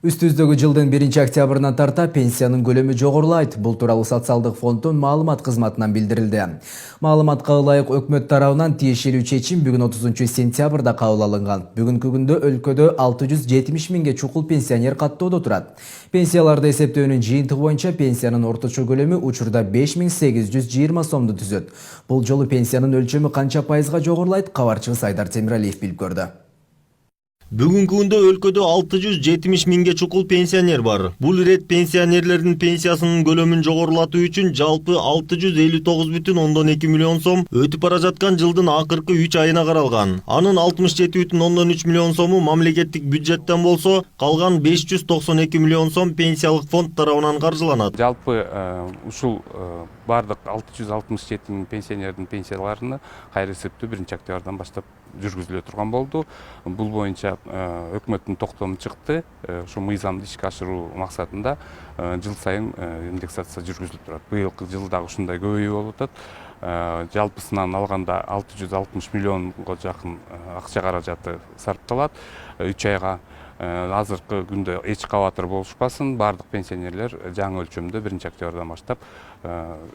Үстүздөгү жылдын 1-октябрынан тарта пенсиянын көлөмү жогорулайт. Бул тууралуу социалдык фонддун маалымат кызматынан билдирилди. Маалыматка ылайык өкмөт тарабынан тиешелүү чечим бүгүн 30 сентябрда кабыл алынган. Бүгүнкү күндө өлкөдө 670 миңге чукул пенсионер каттоодо турат. Пенсияларды эсептөөнүн жыйынтыгы боюнча пенсиянын орточо көлөмү учурда 5820 сомду түзөт. Бул жолу пенсиянын өлчөмү канча пайызга жогорулайт? Кабарчыбыз Айдар Темиралиев билип көрдү. Бүгүнкү күндө өлкөдө 670 миңге чукул пенсионер бар. Бул ирет пенсионерлердин пенсиясынын көлөмүн жогорулатуу үчүн жалпы 659,2 миллион сом өтүп бара жаткан жылдын акыркы 3 айына каралган. Анын 67,3 миллион сому мамлекеттик бюджеттен болсо, калган 592 миллион сом пенсиялык фонд тарабынан каржыланат. Жалпы ушул бардык 667 миң пенсионердин пенсияларыны кайра эсептөө 1-октябрдан баштап жүргүзүлө турган болду. Бул боюнча өкмөттүн токтому чыкты. Ошо мыйзамды ишке ашыруу максатында жыл сайын индексация жүргүзүлүп турат. Быйылкы жылда ушундай көбөйүү болуп атат. Жалпысынан алганда 660 миллионго жакын акча каражаты сарпталат. 3 айга азыркы күндө эч кабатыр болушпасын, бардык пенсионерлер жаңы өлчөмдө 1-октябрдан баштап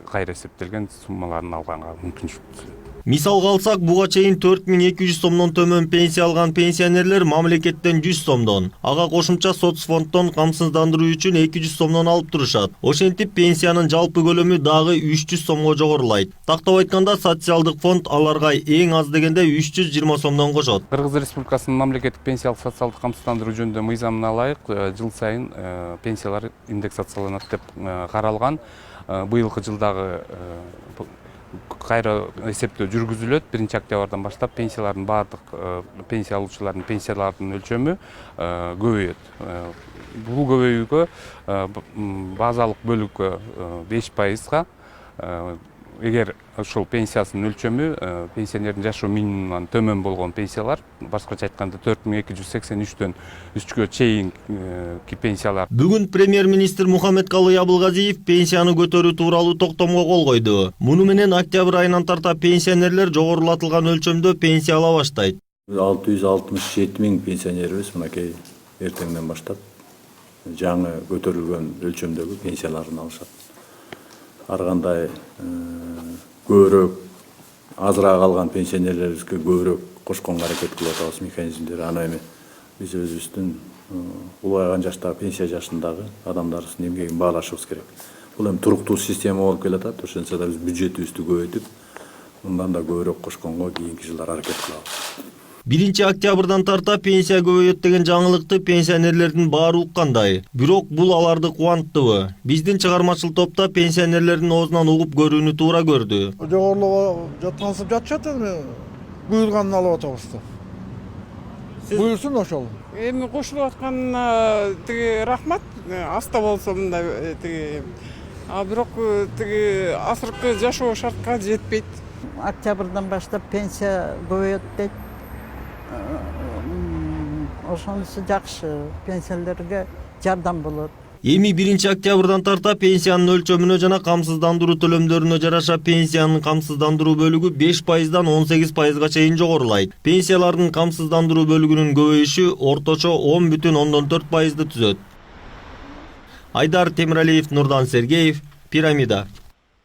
кайра эсептелген суммаларын алганга мүмкүнчүлүк түзүлөт. Мисалга алсак, буга чейин 4200 сомдон төмөн пенсия алган пенсионерлер мамлекеттен 100 сомдон, ага кошумча соцфонддон камсыздандыруу үчүн 200 сомдон алып турушат. Ошентип пенсиянын жалпы көлөмү дагы 300 сомго жогорулайт. Тактап айтканда, социалдык фонд аларга эң аз дегенде 320 сомдон кошот. Кыргыз Республикасынын мамлекеттик пенсиялык социалдык камсыздандыруу жөнүндө мыйзамына ылайык жыл сайын пенсиялар индексацияланат деп каралган. Быйылкы жылдагы кайра эсептөө жүргүзүлөт. 1-октябрдан баштап пенсиялардын бардык пенсия алуучулардын пенсияларынын өлчөмү көбөйөт. Бул көбөйүүгө базалык бөлүккө 5%га, эгер ошол пенсиясынын өлчөмү пенсионердин жашоо минимумунан төмөн болгон пенсиялар, башкача айтканда 4283дөн 3кө чейинки пенсиялар. Бүгүн премьер-министр Мухаммедкалый Абылгазиев пенсияны көтөрүү тууралуу токтомго кол койду. Муну менен октябрь айынан тарта пенсионерлер жогорулатылган өлчөмдө пенсия ала баштайт. 667 миң пенсионерибиз мынакей эртеңден баштап жаңы көтөрүлгөн өлчөмдөгү пенсияларын алышат. Ар кандай көбүрөөк азыраак алган пенсионерлерибизге көбүрөөк кошконго аракет кылып атабыз механизмдер. Аны эми биз өзүбүздүн улгайган жаштагы пенсия жашындагы адамдарыбыздын эмгегин баалашыбыз керек. Бул эми туруктуу система болуп келатат. Ошентсе да биз бюджетибизди көбөйтүп, мындан да көбүрөөк кошконго кийинки жылдары аракет кылабыз. 1-октябрдан тарта пенсия көбөйөт деген жаңылыкты пенсионерлердин баары уккандай. Бирок бул аларды кубанттыбы? Биздин чыгармачыл топта пенсионерлердин оозунан угуп көрүүнү туура көрдү. Жогорулуп жаткансып жатышат эми буйруганын алып атабыз да. Буйрсун ошол. Эми кошулуп атканына тиги рахмат, аста болсо мындай тиги. А бирок тиги азыркы жашоо шартка жетпейт. Октябрдан баштап пенсия көбөйөт дейт. Ошонусу жакшы, пенсиялерге жардам болот. Эми 1-октябрдан тарта пенсиянын өлчөмүнө жана камсыздандыруу төлөмдөрүнө жараша пенсиянын камсыздандыруу бөлүгү 5%дан 18%га чейин жогорулайт. Пенсиялардын камсыздандыруу бөлүгүнүн көбөйүшү орточо 10,4%ды түзөт. Айдар Темиралиев, Нурдан Сергеев, Пирамида.